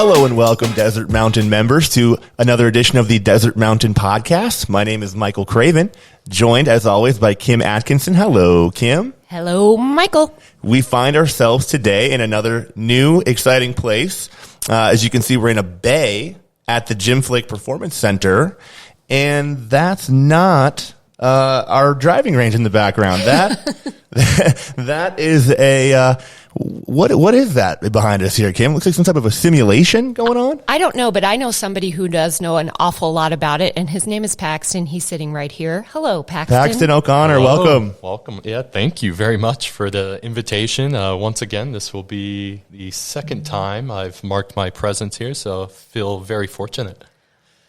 Hello and welcome, Desert Mountain members, to another edition of the Desert Mountain Podcast. My name is Michael Craven, joined, as always, by Kim Atkinson. Hello, Kim. Hello, Michael. We find ourselves today in another new, exciting place. As you can see, we're in a bay at the Jim Flake Performance Center, and that's not our driving range in the background. That is a... What is that behind us here, Kim? Looks like some type of a simulation going on. I don't know, but I know somebody who does know an awful lot about it, and his name is Paxton. He's sitting right here. Hello, Paxton. Paxton O'Connor, Hello. welcome. Welcome. Yeah, thank you very much for the invitation. Once again, this will be the second time I've marked my presence here, so I feel very fortunate.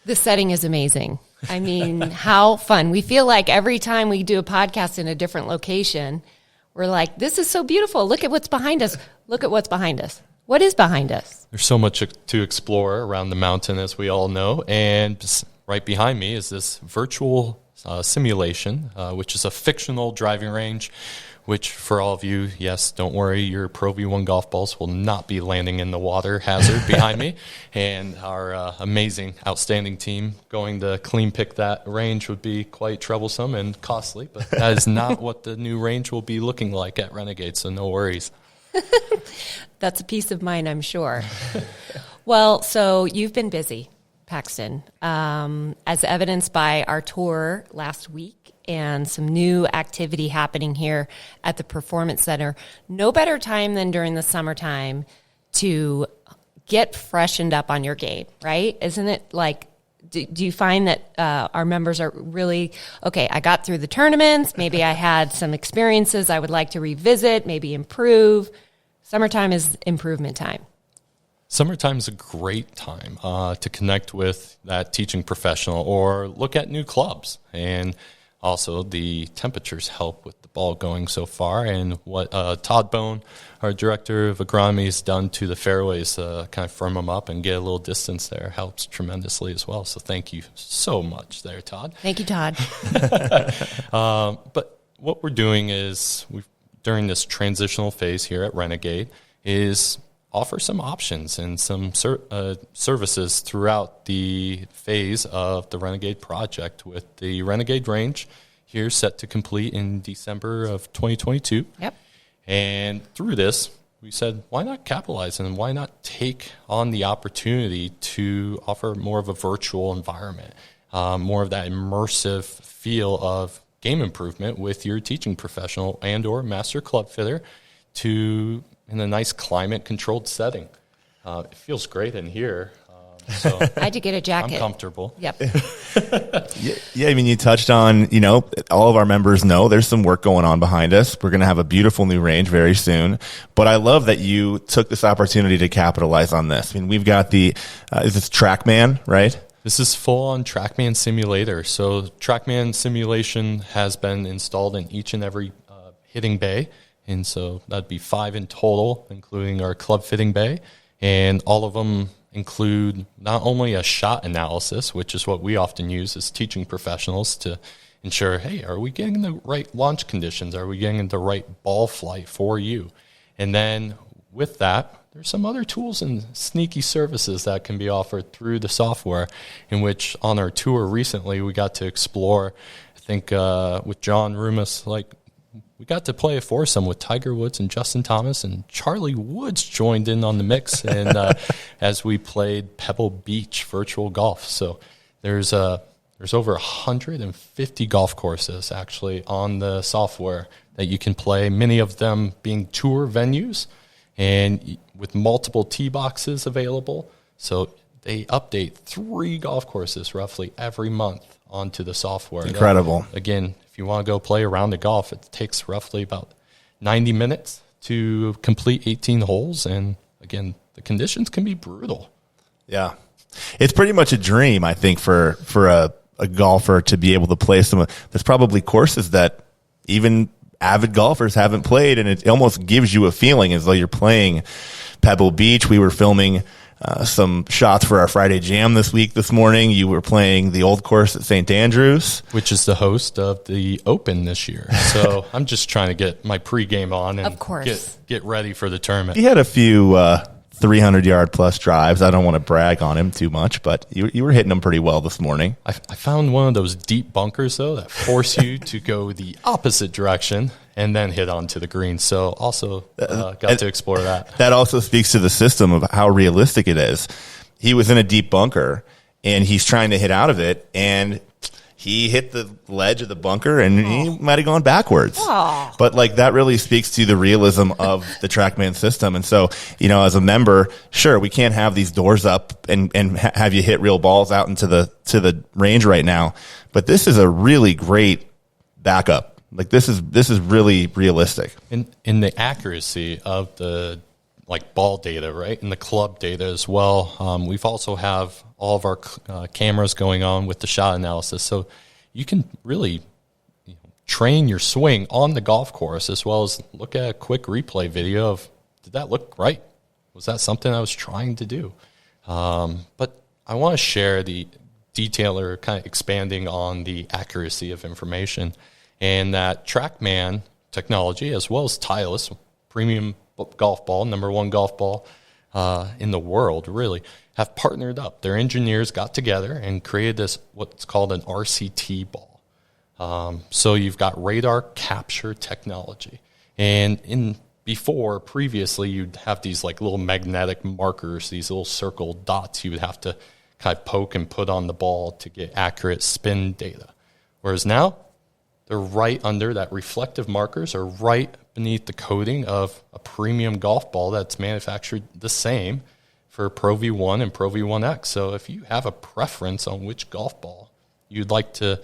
The setting is amazing. I mean, how fun. We feel like every time we do a podcast in a different location, we're like, this is so beautiful. Look at what's behind us. Look at what's behind us. What is behind us? There's so much to explore around the mountain, as we all know. And right behind me is this virtual simulation, which is a fictional driving range, which for all of you, yes, don't worry, your Pro V1 golf balls will not be landing in the water hazard behind me. And our amazing, outstanding team going to clean pick that range would be quite troublesome and costly, but that is not what the new range will be looking like at Renegade, so no worries. That's a peace of mind, I'm sure. Well, so you've been busy, Paxton, as evidenced by our tour last week and some new activity happening here at the Performance Center. No better time than during the summertime to get freshened up on your game, right? Isn't it like, do you find that our members are really, okay, I got through the tournaments, maybe I had some experiences I would like to revisit, maybe improve. Summertime is improvement time. Summertime is a great time to connect with that teaching professional or look at new clubs. And also, the temperatures help with the ball going so far. And what Todd Bone, our director of agronomy, has done to the fairways, kind of firm them up and get a little distance there, helps tremendously as well. So thank you so much there, Todd. Thank you, Todd. But what we're doing is, during this transitional phase here at Renegade, is offer some options and some services throughout the phase of the Renegade project, with the Renegade range here set to complete in December of 2022. Yep. And through this, we said, why not capitalize and why not take on the opportunity to offer more of a virtual environment, more of that immersive feel of game improvement with your teaching professional and or master club fitter in a nice climate-controlled setting. It feels great in here. So I had to get a jacket. I'm comfortable. Yep. Yeah, I mean, you touched on, all of our members know there's some work going on behind us. We're going to have a beautiful new range very soon. But I love that you took this opportunity to capitalize on this. I mean, we've got is this Trackman, right? This is full-on Trackman Simulator. So Trackman Simulation has been installed in each and every hitting bay. And so that'd be 5 in total, including our club fitting bay. And all of them include not only a shot analysis, which is what we often use as teaching professionals to ensure, hey, are we getting the right launch conditions? Are we getting the right ball flight for you? And then with that, there's some other tools and sneaky services that can be offered through the software, in which on our tour recently we got to explore, I think with John Rumas, we got to play a foursome with Tiger Woods and Justin Thomas, and Charlie Woods joined in on the mix and as we played Pebble Beach virtual golf. So there's over 150 golf courses actually on the software that you can play, many of them being tour venues and with multiple tee boxes available. So they update 3 golf courses roughly every month onto the software. Incredible. Again, if you want to go play a round of golf, it takes roughly about 90 minutes to complete 18 holes. And again, the conditions can be brutal. Yeah. It's pretty much a dream, I think, for a golfer to be able to play there's probably courses that even avid golfers haven't played, and it almost gives you a feeling as though you're playing Pebble Beach. We were filming some shots for our Friday Jam this morning. You were playing the old course at St. Andrews, which is the host of the Open this year. So I'm just trying to get my pregame on and of course. get ready for the tournament. We had a few 300-yard plus drives. I don't want to brag on him too much, but you were hitting them pretty well this morning. I found one of those deep bunkers, though, that force you to go the opposite direction and then hit onto the green. So also got to explore that. That also speaks to the system of how realistic it is. He was in a deep bunker, and he's trying to hit out of it, and he hit the ledge of the bunker, and he might have gone backwards. Aww. But like that really speaks to the realism of the Trackman system. And so, as a member, sure, we can't have these doors up and have you hit real balls out into the range right now. But this is a really great backup. Like this is really realistic. In the accuracy of the ball data, right, and the club data as well. We've also have all of our cameras going on with the shot analysis, so you can really train your swing on the golf course as well as look at a quick replay video of, did that look right? Was that something I was trying to do? But I want to share the detail, or kind of expanding on the accuracy of information, and that Trackman technology as well as Titleist, premium golf ball, number one golf ball in the world, really, have partnered up. Their engineers got together and created this, what's called an RCT ball. So you've got radar capture technology. And previously, you'd have these little magnetic markers, these little circle dots you would have to kind of poke and put on the ball to get accurate spin data. Whereas now, they're right under that reflective markers, or right beneath the coating of a premium golf ball that's manufactured the same for Pro V1 and Pro V1X. So if you have a preference on which golf ball you'd like to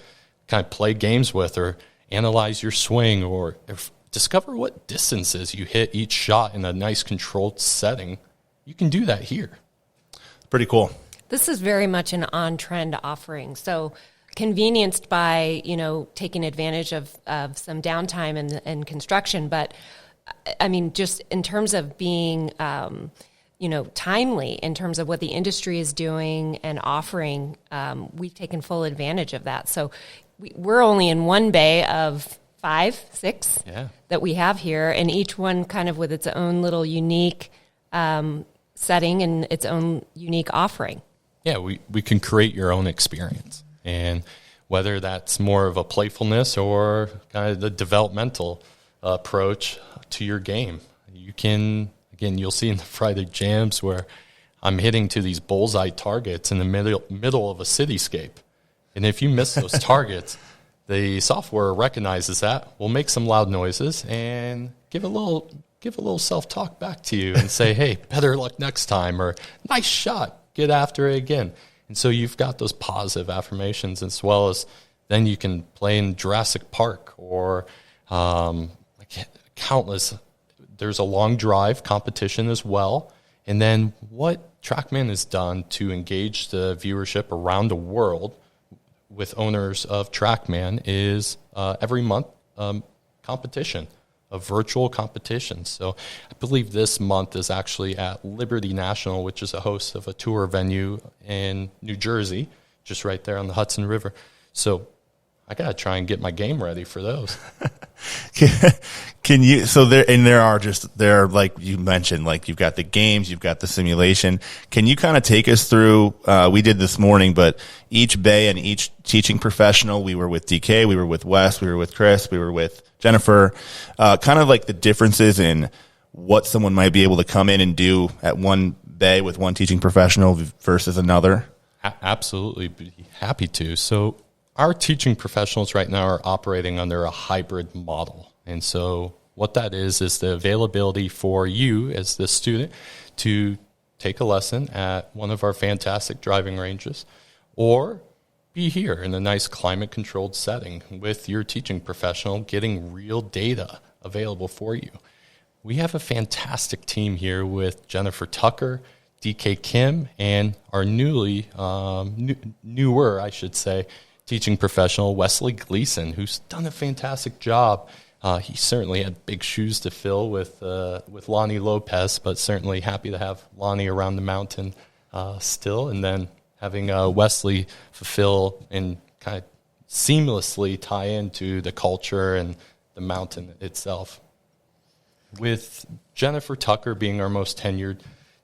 kind of play games with, or analyze your swing, or discover what distances you hit each shot in a nice controlled setting, you can do that here. Pretty cool. This is very much an on-trend offering. So convenienced by, taking advantage of some downtime and construction. But, I mean, just in terms of being, timely in terms of what the industry is doing and offering, we've taken full advantage of that. So we're only in one bay of 5, 6 that we have here, and each one kind of with its own little unique setting and its own unique offering. Yeah, we can create your own experience. And whether that's more of a playfulness or kind of the developmental approach to your game, you can, again, you'll see in the Friday jams where I'm hitting to these bullseye targets in the middle of a cityscape. And if you miss those targets, the software recognizes that, will make some loud noises, and give a little self-talk back to you and say, hey, better luck next time, or nice shot, get after it again. And so you've got those positive affirmations, as well as then you can play in Jurassic Park or countless. There's a long drive competition as well. And then what Trackman has done to engage the viewership around the world with owners of Trackman is every month competition, a virtual competition. So I believe this month is actually at Liberty National, which is a host of a tour venue in New Jersey, just right there on the Hudson River. So I got to try and get my game ready for those. Can you, so there are, like you mentioned, like you've got the games, you've got the simulation. Can you kind of take us through, we did this morning, but each bay and each teaching professional, we were with DK, we were with Wes, we were with Chris, we were with Jennifer, kind of like the differences in what someone might be able to come in and do at one bay with one teaching professional versus another? Absolutely. Be happy to. So our teaching professionals right now are operating under a hybrid model. And so what that is the availability for you as the student to take a lesson at one of our fantastic driving ranges, or be here in a nice climate-controlled setting with your teaching professional, getting real data available for you. We have a fantastic team here with Jennifer Tucker, DK Kim, and our newer, I should say, teaching professional, Wesley Gleason, who's done a fantastic job. He certainly had big shoes to fill with Lonnie Lopez, but certainly happy to have Lonnie around the mountain still, and then having Wesley fulfill and kind of seamlessly tie into the culture and the mountain itself. With Jennifer Tucker being our most tenured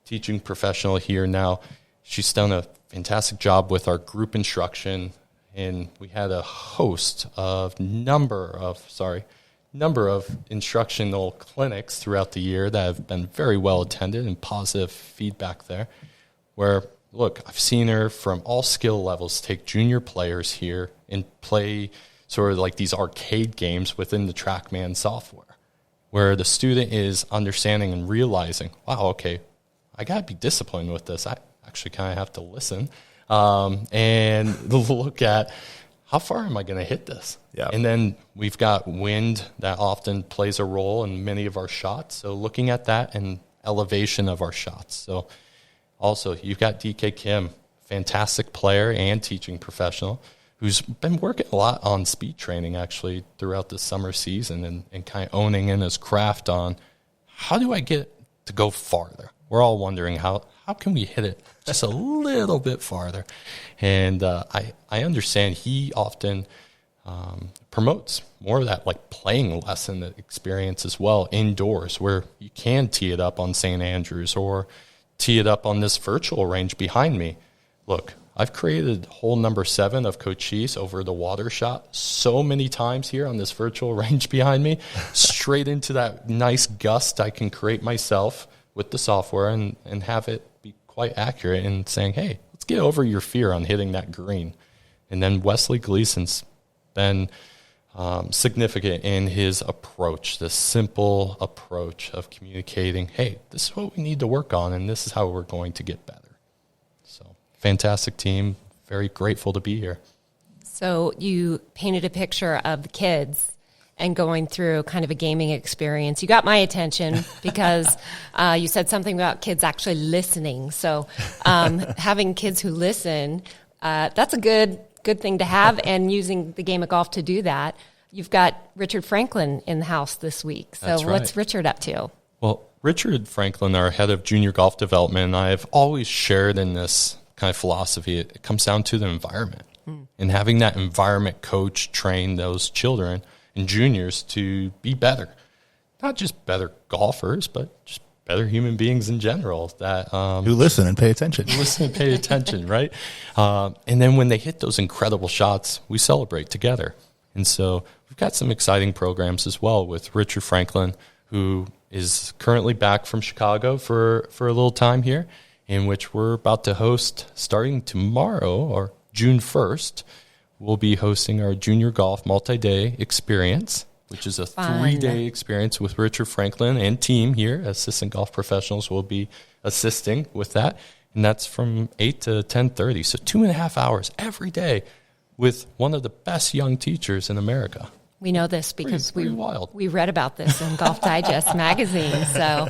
teaching professional here now. She's done a fantastic job with our group instruction, and we had a host of number of instructional clinics throughout the year that have been very well attended and positive feedback there, where, look, I've seen her from all skill levels take junior players here and play sort of like these arcade games within the Trackman software, where the student is understanding and realizing, wow, okay, I got to be disciplined with this. I actually kind of have to listen and look at how far am I going to hit this? Yeah. And then we've got wind that often plays a role in many of our shots. So looking at that and elevation of our shots. So also you've got DK Kim, fantastic player and teaching professional, who's been working a lot on speed training actually throughout the summer season and kind of owning in his craft on how do I get to go farther? We're all wondering how can we hit it just a little bit farther? And I understand he often promotes more of that like playing lesson experience as well indoors, where you can tee it up on St. Andrews or tee it up on this virtual range behind me. Look, I've created hole number 7 of Cochise over the water shot so many times here on this virtual range behind me, straight into that nice gust I can create myself with the software and have it be quite accurate in saying, hey, let's get over your fear on hitting that green. And then Wesley Gleason's been significant in his approach, the simple approach of communicating, hey, this is what we need to work on, and this is how we're going to get better. So, fantastic team. Very grateful to be here. So you painted a picture of the kids and going through kind of a gaming experience. You got my attention because you said something about kids actually listening. So having kids who listen, that's a good thing to have, and using the game of golf to do that. You've got Richard Franklin in the house this week. So That's right. What's Richard up to? Well, Richard Franklin, our head of junior golf development, and I have always shared in this kind of philosophy, it comes down to the environment. And having that environment coach train those children and juniors to be better. Not just better golfers, but just better human beings in general. That Who listen and pay attention. Listen and pay attention, right? And then when they hit those incredible shots, we celebrate together. And so we've got some exciting programs as well with Richard Franklin, who is currently back from Chicago for a little time here, in which we're about to host starting tomorrow or June 1st. We'll be hosting our junior golf multi-day experience, which is a 3-day experience with Richard Franklin and team here. Assistant golf professionals will be assisting with that. And that's from 8 to 10:30. So 2.5 hours every day with one of the best young teachers in America. We know this because Pretty wild. we read about this in Golf Digest magazine. So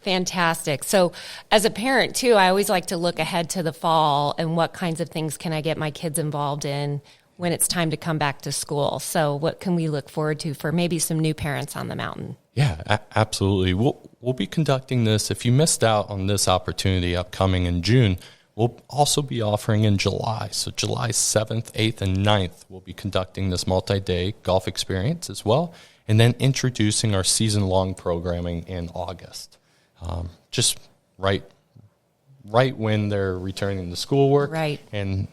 fantastic. So as a parent, too, I always like to look ahead to the fall and what kinds of things can I get my kids involved in when it's time to come back to school. So what can we look forward to for maybe some new parents on the mountain? Yeah, absolutely. We'll be conducting this. If you missed out on this opportunity upcoming in June, we'll also be offering in July. So July 7th, 8th, and 9th, we'll be conducting this multi-day golf experience as well, and then introducing our season-long programming in August. Just right when they're returning to schoolwork, right, and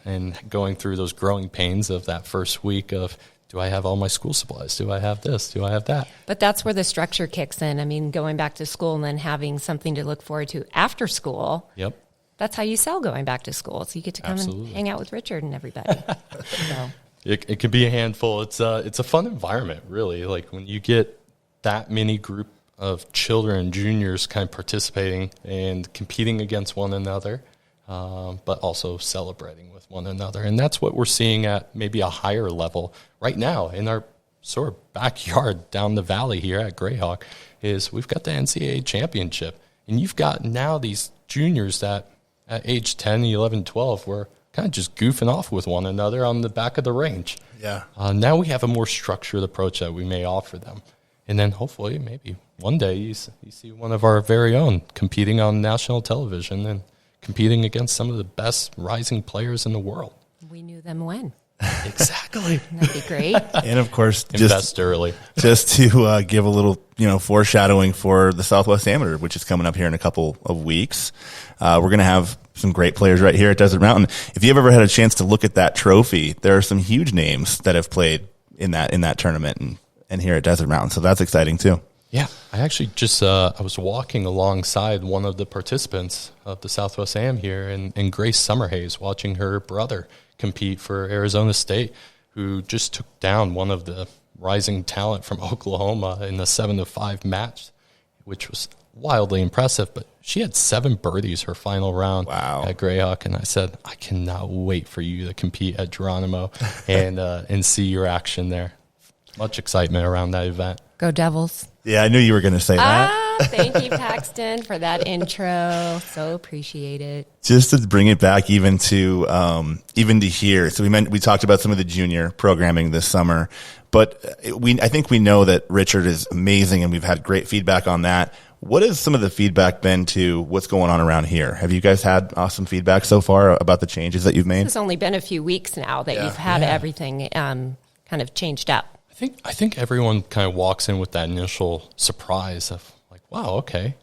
going through those growing pains of that first week of, do I have all my school supplies? Do I have this? Do I have that? But that's where the structure kicks in. I mean, going back to school and then having something to look forward to after school. Yep. That's how you sell going back to school. So you get to come and hang out with Richard and everybody. So. It can be a handful. It's a fun environment, really. Like when you get that many group of children, juniors, kind of participating and competing against one another, but also celebrating with one another. And that's what we're seeing at maybe a higher level right now in our sort of backyard down the valley here at Greyhawk, is we've got the NCAA championship. And you've got now these juniors that at age 10, 11, 12 were kind of just goofing off with one another on the back of the range. Yeah. Now we have a more structured approach that we may offer them. And then hopefully maybe one day you see one of our very own competing on national television and competing against some of the best rising players in the world. We knew them when. Exactly. That'd be great. And of course, Invest early. just to give a little, foreshadowing for the Southwest Amateur, which is coming up here in a couple of weeks. We're going to have some great players right here at Desert Mountain. If you've ever had a chance to look at that trophy, there are some huge names that have played in that tournament and here at Desert Mountain. So that's exciting too. Yeah, I actually just I was walking alongside one of the participants of the Southwest Am here, and Grace Summerhays, watching her brother compete for Arizona State, who just took down one of the rising talent from Oklahoma in the 7-5 match, which was wildly impressive. But she had 7 birdies her final round at Greyhawk, and I said, I cannot wait for you to compete at Geronimo and see your action there. Much excitement around that event. Go Devils. Yeah, I knew you were going to say that. Thank you, Paxton, for that intro. So appreciate it. Just to bring it back even to here. So we talked about some of the junior programming this summer, but I think we know that Richard is amazing, and we've had great feedback on that. What has some of the feedback been to what's going on around here? Have you guys had awesome feedback so far about the changes that you've made? It's only been a few weeks now that you've had everything kind of changed up. I think everyone kind of walks in with that initial surprise of like, wow, okay,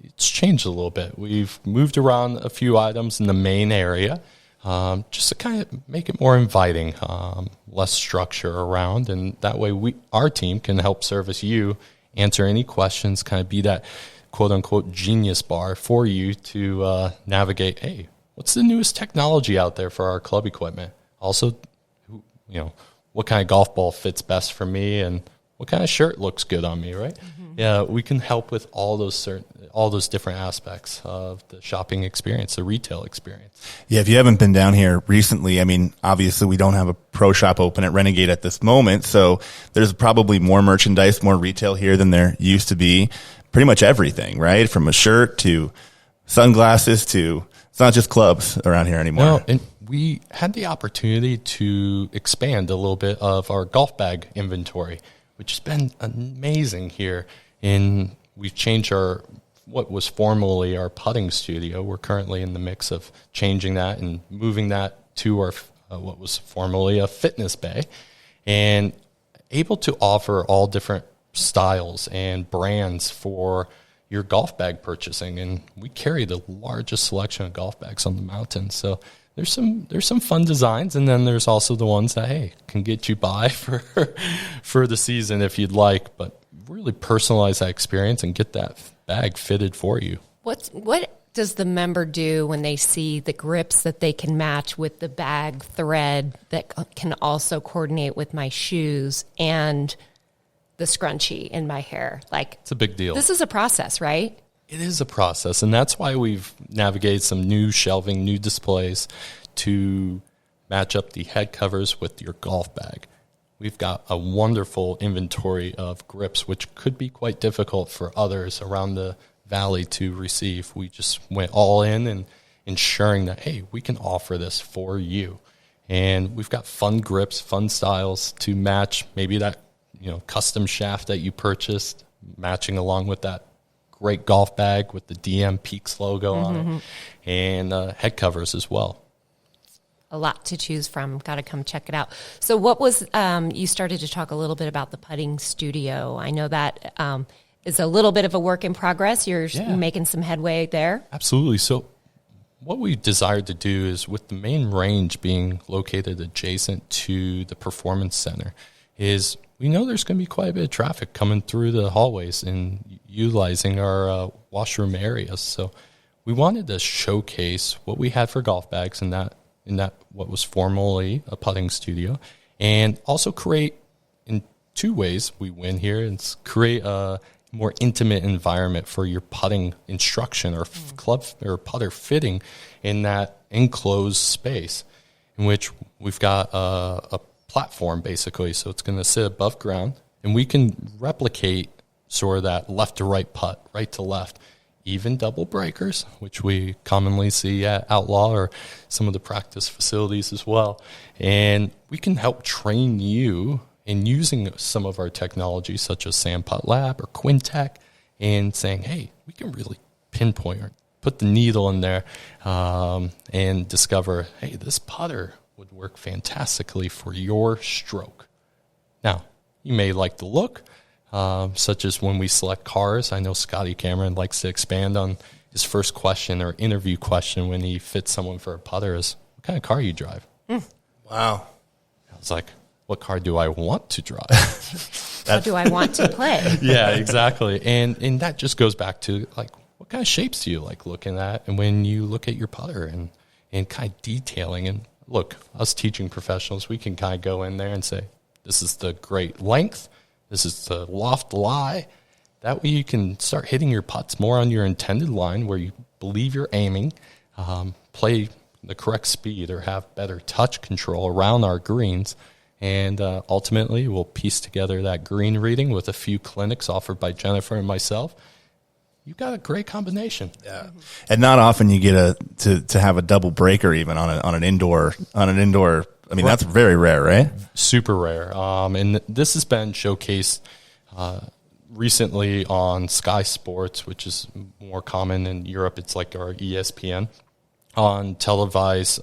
it's changed a little bit. We've moved around a few items in the main area just to kind of make it more inviting, less structure around, and that way our team can help service you, answer any questions, kind of be that quote-unquote genius bar for you to navigate, hey, what's the newest technology out there for our club equipment? Also, what kind of golf ball fits best for me, and what kind of shirt looks good on me, right? Mm-hmm. Yeah, we can help with all those different aspects of the shopping experience, the retail experience. Yeah, if you haven't been down here recently, I mean, obviously we don't have a pro shop open at Renegade at this moment, so there's probably more merchandise, more retail here than there used to be. Pretty much everything, right? From a shirt to sunglasses to, it's not just clubs around here anymore. No, and we had the opportunity to expand a little bit of our golf bag inventory, which has been amazing here. And we've changed what was formerly our putting studio. We're currently in the mix of changing that and moving that to our what was formerly a fitness bay, and able to offer all different styles and brands for your golf bag purchasing. And we carry the largest selection of golf bags on the mountain. So there's some fun designs, and then there's also the ones that, hey, can get you by for the season if you'd like, but really personalize that experience and get that bag fitted for you. What does the member do when they see the grips that they can match with the bag thread that can also coordinate with my shoes and the scrunchie in my hair? Like, it's a big deal. This is a process, right? It is a process, and that's why we've navigated some new shelving, new displays to match up the head covers with your golf bag. We've got a wonderful inventory of grips, which could be quite difficult for others around the valley to receive. We just went all in and ensuring that, hey, we can offer this for you. And we've got fun grips, fun styles to match maybe that custom shaft that you purchased, matching along with that great golf bag with the DM Peaks logo on it, and head covers as well. A lot to choose from. Got to come check it out. So what was, you started to talk a little bit about the putting studio. I know that is a little bit of a work in progress. You're making some headway there. Absolutely. So what we desired to do is, with the main range being located adjacent to the performance center, is we know there's going to be quite a bit of traffic coming through the hallways and utilizing our washroom areas. So we wanted to showcase what we had for golf bags in that what was formerly a putting studio, and also create, in two ways we win here, and create a more intimate environment for your putting instruction or club or putter fitting in that enclosed space, in which we've got a platform basically, so it's going to sit above ground, and we can replicate sort of that left to right putt, right to left, even double breakers, which we commonly see at Outlaw or some of the practice facilities as well. And we can help train you in using some of our technology, such as Sand Putt Lab or Quintech, and saying, hey, we can really pinpoint or put the needle in there and discover, hey, this putter would work fantastically for your stroke. Now, you may like the look, such as when we select cars. I know Scotty Cameron likes to expand on his first question or interview question when he fits someone for a putter is, what kind of car you drive? Wow. I was like, what car do I want to drive? How do I want to play? Yeah, exactly. And that just goes back to, like, what kind of shapes do you like looking at? And when you look at your putter and kind of detailing, and look, us teaching professionals, we can kind of go in there and say, this is the great length, this is the loft lie. That way you can start hitting your putts more on your intended line where you believe you're aiming, play the correct speed or have better touch control around our greens. And ultimately, we'll piece together that green reading with a few clinics offered by Jennifer and myself. You've got a great combination. Yeah, and not often you get to have a double breaker even on an indoor. I mean, that's very rare, right? Super rare. And this has been showcased recently on Sky Sports, which is more common in Europe. It's like our ESPN, on televised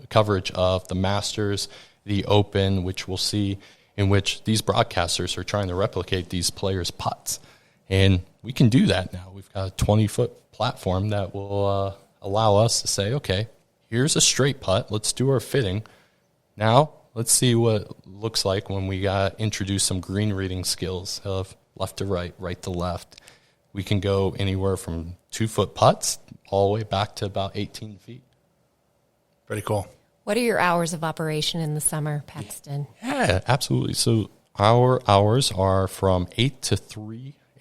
coverage of the Masters, the Open, which we'll see, in which these broadcasters are trying to replicate these players' putts. And we can do that now. We've got a 20-foot platform that will allow us to say, okay, here's a straight putt. Let's do our fitting. Now, let's see what it looks like when we introduce some green reading skills of left to right, right to left. We can go anywhere from 2-foot putts all the way back to about 18 feet. Pretty cool. What are your hours of operation in the summer, Paxton? Yeah, absolutely. So our hours are from 8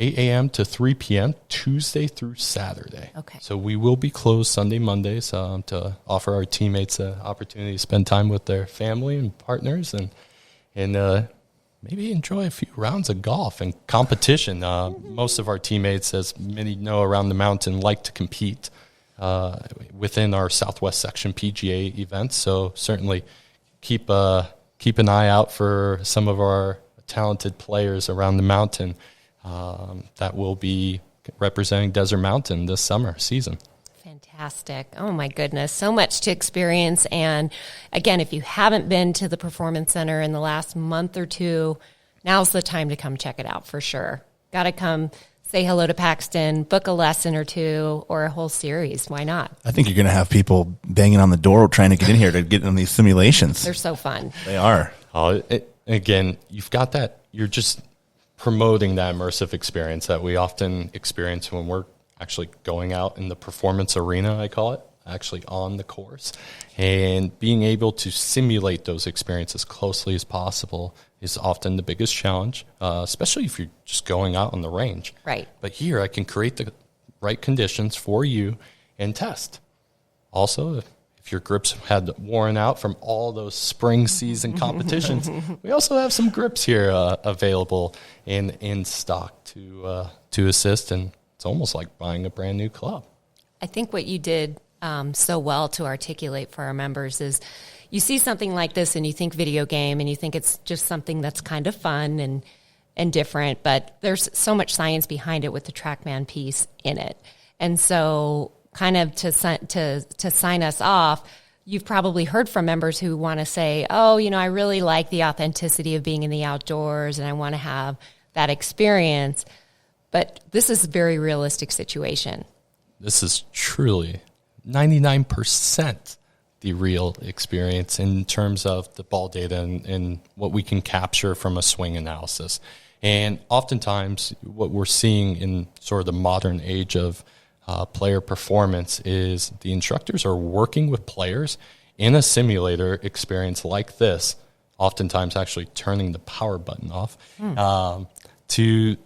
a.m. to 3 p.m., Tuesday through Saturday. Okay. So we will be closed Sunday, Mondays to offer our teammates an opportunity to spend time with their family and partners and maybe enjoy a few rounds of golf and competition. Most of our teammates, as many know around the mountain, like to compete within our Southwest Section PGA events. So certainly keep an eye out for some of our talented players around the mountain that will be representing Desert Mountain this summer season. Fantastic. Oh, my goodness. So much to experience. And again, if you haven't been to the Performance Center in the last month or two, now's the time to come check it out for sure. Got to come say hello to Paxton, book a lesson or two, or a whole series. Why not? I think you're going to have people banging on the door trying to get in here to get in these simulations. They're so fun. They are. Again, you've got that. You're just promoting that immersive experience that we often experience when we're actually going out in the performance arena, I call it, actually on the course. And being able to simulate those experiences as closely as possible is often the biggest challenge, especially if you're just going out on the range. Right. But here I can create the right conditions for you and test. Also, if your grips had worn out from all those spring season competitions, we also have some grips here available in stock to assist, and it's almost like buying a brand new club. I think what you did so well to articulate for our members is you see something like this and you think video game and you think it's just something that's kind of fun and different, but there's so much science behind it with the Trackman piece in it. And so kind of to sign us off, you've probably heard from members who want to say, oh, I really like the authenticity of being in the outdoors and I want to have that experience. But this is a very realistic situation. This is truly 99% the real experience in terms of the ball data and what we can capture from a swing analysis. And oftentimes what we're seeing in sort of the modern age of player performance is the instructors are working with players in a simulator experience like this, oftentimes actually turning the power button off to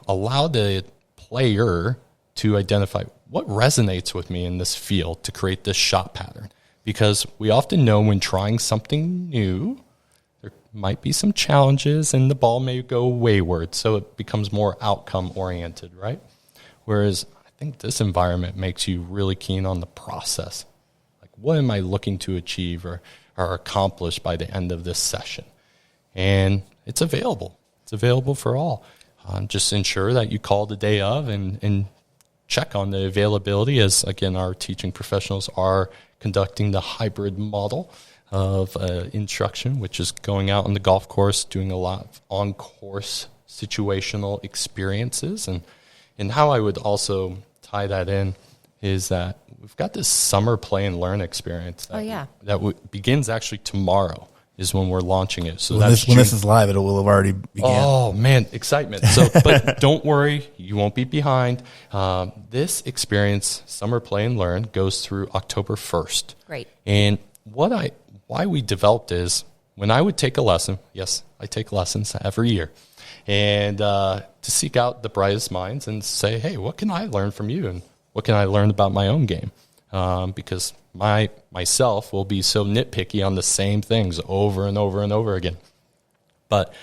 allow the player to identify what resonates with me in this field to create this shot pattern. Because we often know when trying something new, there might be some challenges and the ball may go wayward, so it becomes more outcome-oriented, right? Whereas I think this environment makes you really keen on the process. Like, what am I looking to achieve or accomplish by the end of this session? And it's available. It's available for all. Just ensure that you call the day of and check on the availability, as, again, our teaching professionals are conducting the hybrid model of instruction, which is going out on the golf course, doing a lot of on-course situational experiences. And how I would also tie that in is that we've got this summer play and learn experience that begins actually tomorrow is when we're launching it. So when this is live, it will have already begun. Oh, man, excitement. So, but don't worry, you won't be behind. This experience, Summer Play and Learn, goes through October 1st. Great. And why we developed is when I would take a lesson, yes, I take lessons every year, and to seek out the brightest minds and say, hey, what can I learn from you? And what can I learn about my own game? Because myself will be so nitpicky on the same things over and over and over again. But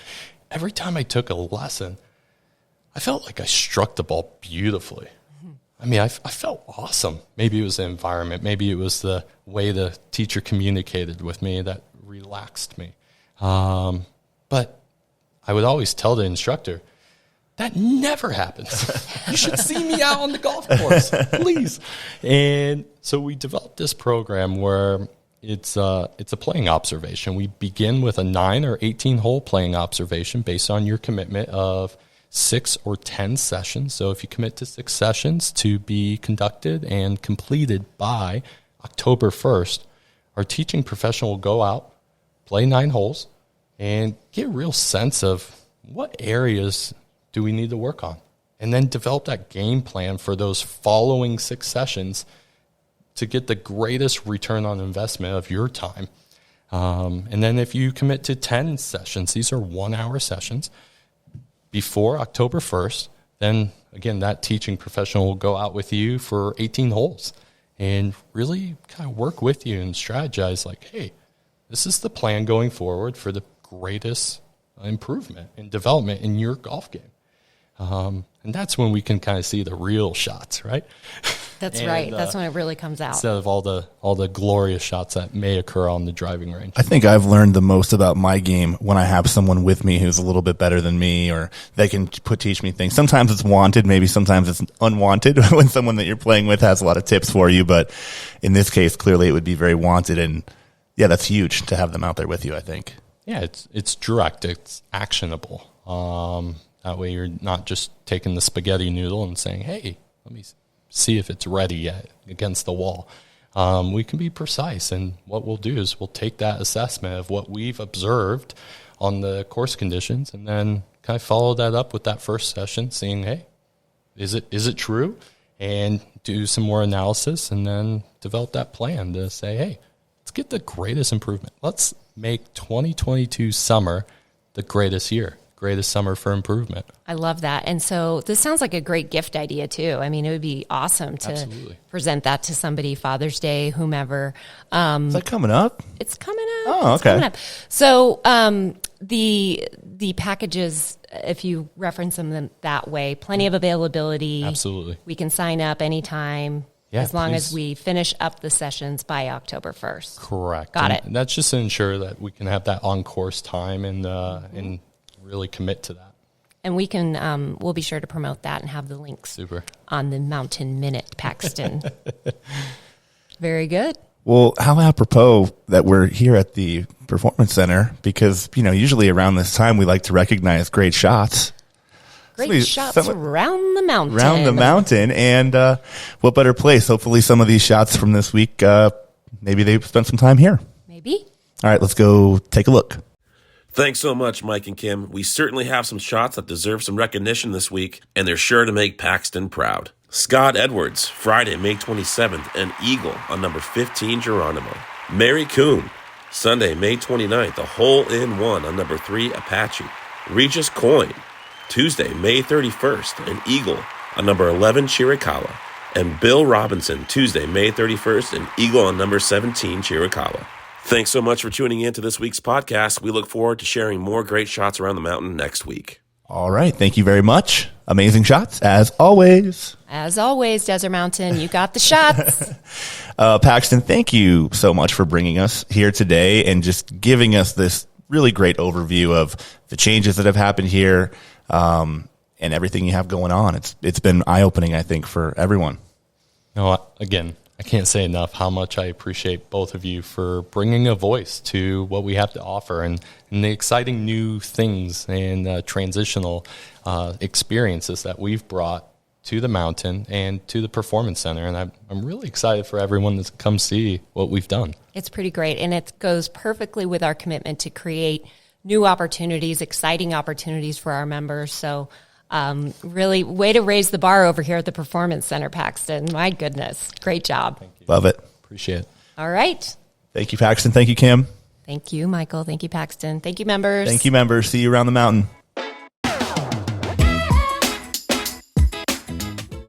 every time I took a lesson, I felt like I struck the ball beautifully. I mean, I felt awesome. Maybe it was the environment. Maybe it was the way the teacher communicated with me that relaxed me. But I would always tell the instructor, that never happens. You should see me out on the golf course, please. And so we developed this program where it's a playing observation. We begin with a 9 or 18-hole playing observation based on your commitment of 6 or 10 sessions. So if you commit to 6 sessions to be conducted and completed by October 1st, our teaching professional will go out, play 9 holes, and get a real sense of what areas do we need to work on, and then develop that game plan for those following 6 sessions to get the greatest return on investment of your time. And then if you commit to 10 sessions, these are 1-hour sessions, before October 1st, then again, that teaching professional will go out with you for 18 holes and really kind of work with you and strategize like, hey, this is the plan going forward for the greatest improvement and development in your golf game. And that's when we can kind of see the real shots, right? That's right. That's when it really comes out. Instead of all the glorious shots that may occur on the driving range. I think I've learned the most about my game when I have someone with me who's a little bit better than me, or they can teach me things. Sometimes it's wanted, maybe sometimes it's unwanted when someone that you're playing with has a lot of tips for you. But in this case, clearly it would be very wanted. And yeah, that's huge to have them out there with you, I think. Yeah, it's direct. It's actionable. That way you're not just taking the spaghetti noodle and saying, hey, let me see if it's ready yet against the wall. We can be precise, and what we'll do is we'll take that assessment of what we've observed on the course conditions and then kind of follow that up with that first session, seeing, hey, is it true? And do some more analysis and then develop that plan to say, hey, let's get the greatest improvement. Let's make 2022 summer the greatest year. Greatest summer for improvement. I love that. And so this sounds like a great gift idea too. I mean, it would be awesome to present that to somebody, Father's Day, whomever. Is that coming up? It's coming up. Oh, okay. Coming up. So the packages, if you reference them that way, plenty of availability. Absolutely. We can sign up anytime. Yeah, as long as we finish up the sessions by October 1st. Correct. Got it. And that's just to ensure that we can have that on-course time and really commit to that. And we can, we'll be sure to promote that and have the links on the Mountain Minute, Paxton. Very good. Well, how apropos that we're here at the Performance Center, because, usually around this time we like to recognize great shots. Great shots around the mountain. Around the mountain. And what better place? Hopefully some of these shots from this week, maybe they spent some time here. Maybe. All right, let's go take a look. Thanks so much, Mike and Kim. We certainly have some shots that deserve some recognition this week, and they're sure to make Paxton proud. Scott Edwards, Friday, May 27th, an eagle on number 15 Geronimo. Mary Kuhn, Sunday, May 29th, a hole-in-one on number 3 Apache. Regis Coyne, Tuesday, May 31st, an eagle on number 11 Chiricahua. And Bill Robinson, Tuesday, May 31st, an eagle on number 17 Chiricahua. Thanks so much for tuning in to this week's podcast. We look forward to sharing more great shots around the mountain next week. All right. Thank you very much. Amazing shots, as always. As always, Desert Mountain, you got the shots. Paxton, thank you so much for bringing us here today and just giving us this really great overview of the changes that have happened here and everything you have going on. It's been eye-opening, I think, for everyone. No, again, I can't say enough how much I appreciate both of you for bringing a voice to what we have to offer and the exciting new things and transitional experiences that we've brought to the mountain and to the Performance Center. And I'm really excited for everyone to come see what we've done. It's pretty great. And it goes perfectly with our commitment to create new opportunities, exciting opportunities for our members. So really, way to raise the bar over here at the Performance Center, Paxton. My goodness. Great job. Thank you. Love it. Appreciate it. All right. Thank you, Paxton. Thank you, Kim. Thank you, Michael. Thank you, Paxton. Thank you, members. Thank you, members. See you around the mountain.